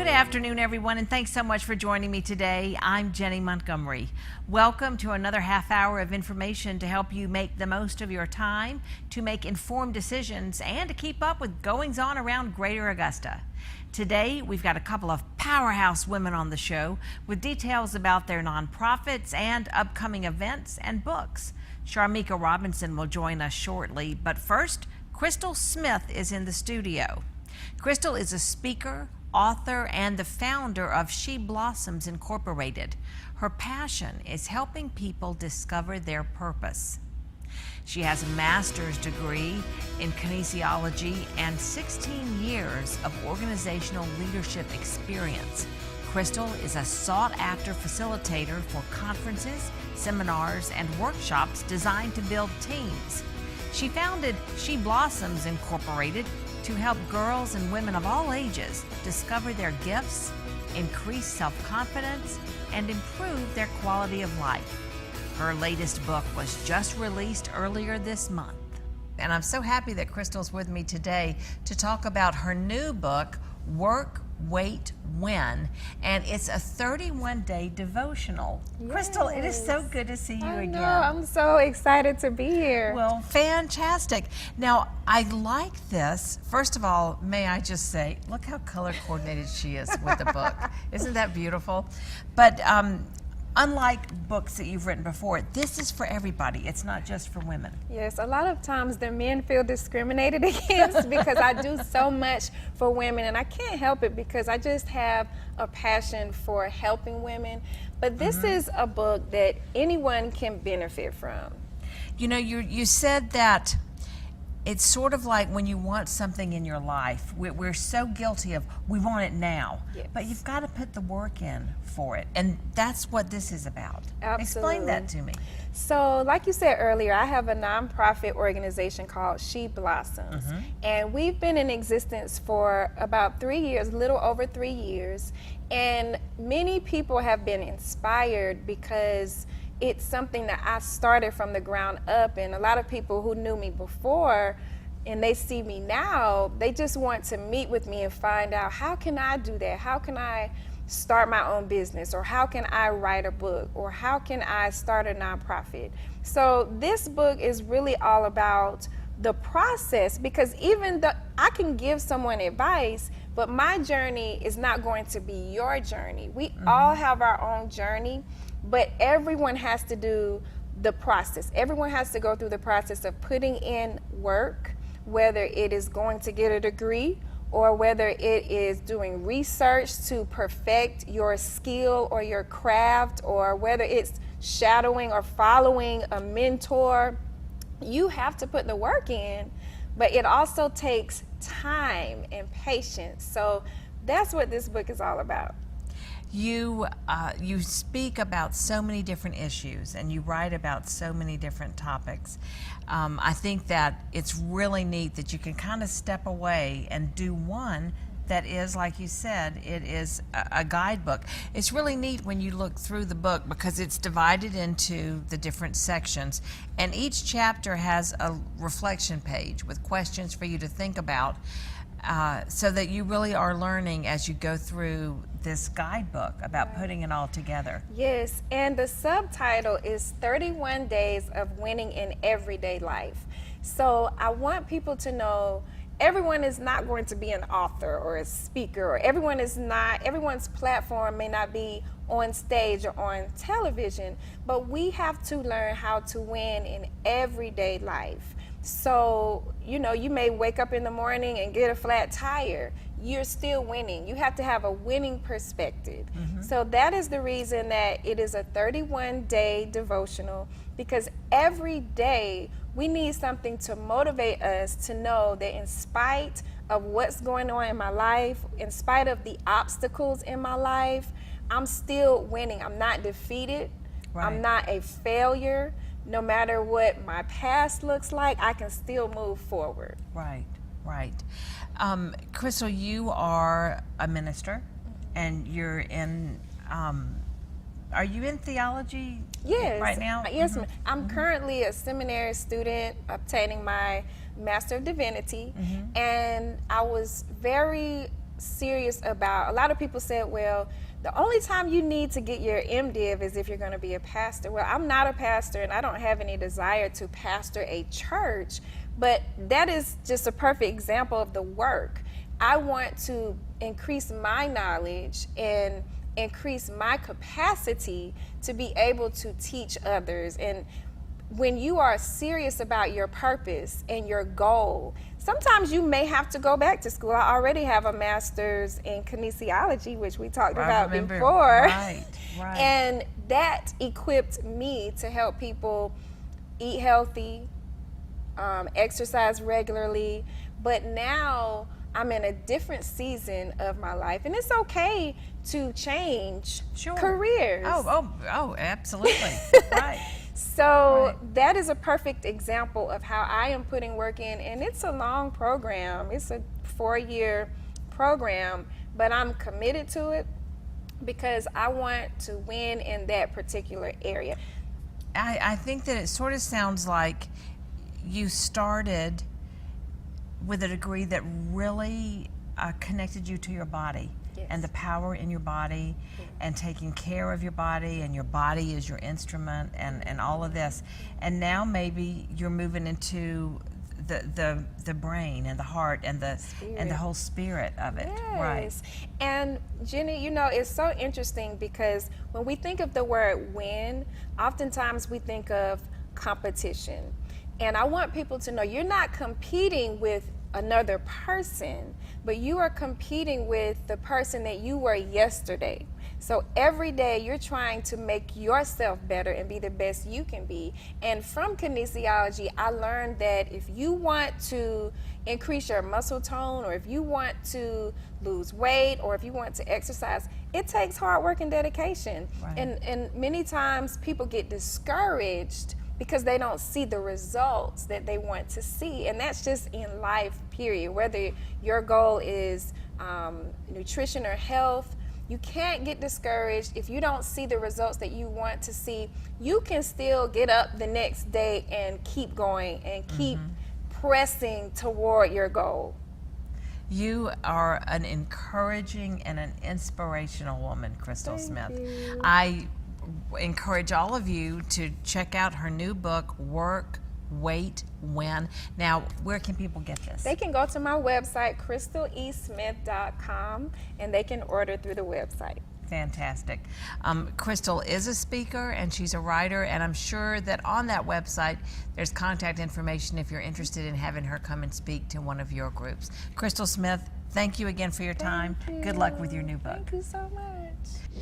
Good afternoon, everyone, and thanks so much for joining me today. I'm Jennie Montgomery. Welcome to another half hour of information to help you make the most of your time, to make informed decisions, and to keep up with goings-on around Greater Augusta. Today, we've got a couple of powerhouse women on the show with details about their nonprofits and upcoming events and books. Sharmika Robinson will join us shortly, but first, Crystal Smith is in the studio. Crystal is a speaker, author, and the founder of She Blossoms Incorporated. Her passion is helping people discover their purpose. She has a master's degree in kinesiology and 16 years of organizational leadership experience. Crystal is a sought-after facilitator for conferences, seminars, and workshops designed to build teams. She founded She Blossoms Incorporated to help girls and women of all ages discover their gifts, increase self-confidence, and improve their quality of life. Her latest book was just released earlier this month. And I'm so happy that Crystal's with me today to talk about her new book, Work, Wait, Win, and it's a 31-day devotional. Yes. Crystal, it is so good to see you again. I'm so excited to be here. Well, fantastic. Now, I like this. First of all, may I just say, look how color coordinated she is with the book. Isn't that beautiful? But unlike books that you've written before, this is for everybody. It's not just for women. Yes, a lot of times the men feel discriminated against because I do so much for women, and I can't help it because I just have a passion for helping women. But this is a book that anyone can benefit from. You know, you said that it's sort of like when you want something in your life, we're so guilty of, we want it now. Yes. But you've got to put the work in for it. And that's what this is about. Absolutely. Explain that to me. So, like you said earlier, I have a nonprofit organization called She Blossoms. And we've been in existence for about 3 years, a little over 3 years. And many people have been inspired because it's something that I started from the ground up, and a lot of people who knew me before and they see me now, they just want to meet with me and find out, how can I do that? How can I start my own business? Or how can I write a book? Or how can I start a nonprofit? So this book is really all about the process, because even though I can give someone advice, but my journey is not going to be your journey. We all have our own journey, but everyone has to do the process. Everyone has to go through the process of putting in work, whether it is going to get a degree or whether it is doing research to perfect your skill or your craft, or whether it's shadowing or following a mentor. You have to put the work in, but it also takes time and patience. So that's what this book is all about. You speak about so many different issues, and you write about so many different topics. I think that it's really neat that you can kind of step away and do one that is, like you said, it is a guidebook. It's really neat when you look through the book because it's divided into the different sections, and each chapter has a reflection page with questions for you to think about, so that you really are learning as you go through this guidebook about putting it all together. Yes, and the subtitle is 31 Days of Winning in Everyday Life. So I want people to know everyone is not going to be an author or a speaker, or everyone's platform may not be on stage or on television, but we have to learn how to win in everyday life. So, you know, you may wake up in the morning and get a flat tire. You're still winning. You have to have a winning perspective. So that is the reason that it is a 31-day devotional, because every day we need something to motivate us to know that in spite of what's going on in my life, in spite of the obstacles in my life, I'm still winning. I'm not defeated. Right. I'm not a failure. No matter what my past looks like, I can still move forward. Right, right. Crystal, you are a minister, and you're in, are you in theology right now? Yes, I'm currently a seminary student obtaining my Master of Divinity, and I was very serious about, a lot of people said, well, the only time you need to get your MDiv is if you're going to be a pastor. Well, I'm not a pastor, and I don't have any desire to pastor a church, but that is just a perfect example of the work. I want to increase my knowledge and increase my capacity to be able to teach others. And when you are serious about your purpose and your goal, sometimes you may have to go back to school. I already have a master's in kinesiology, which we talked about before. Right. And that equipped me to help people eat healthy, exercise regularly. But now I'm in a different season of my life, and it's okay to change careers. Oh, absolutely. Right. So that is a perfect example of how I am putting work in, and it's a long program. It's a 4-year program, but I'm committed to it because I want to win in that particular area. I think that it sort of sounds like you started with a degree that really connected you to your body. Yes. And the power in your body, and taking care of your body, and your body is your instrument, and all of this. And now maybe you're moving into the brain and the heart and the whole spirit of it. Yes. Right. And Jennie, you know, it's so interesting because when we think of the word win, oftentimes we think of competition. And I want people to know you're not competing with another person, but you are competing with the person that you were yesterday. So every day you're trying to make yourself better and be the best you can be. And from kinesiology, I learned that if you want to increase your muscle tone, or if you want to lose weight, or if you want to exercise, it takes hard work and dedication. Right. And many times people get discouraged because they don't see the results that they want to see. And that's just in life, period. Whether your goal is nutrition or health, you can't get discouraged if you don't see the results that you want to see. You can still get up the next day and keep going and keep pressing toward your goal. You are an encouraging and an inspirational woman, Crystal Smith. You. I encourage all of you to check out her new book, Work, Wait, Win. Now, where can people get this? They can go to my website, crystalesmith.com, and they can order through the website. Fantastic. Crystal is a speaker and she's a writer, and I'm sure that on that website there's contact information if you're interested in having her come and speak to one of your groups. Crystal Smith, thank you again for your time. Thank you. Good luck with your new book. Thank you so much.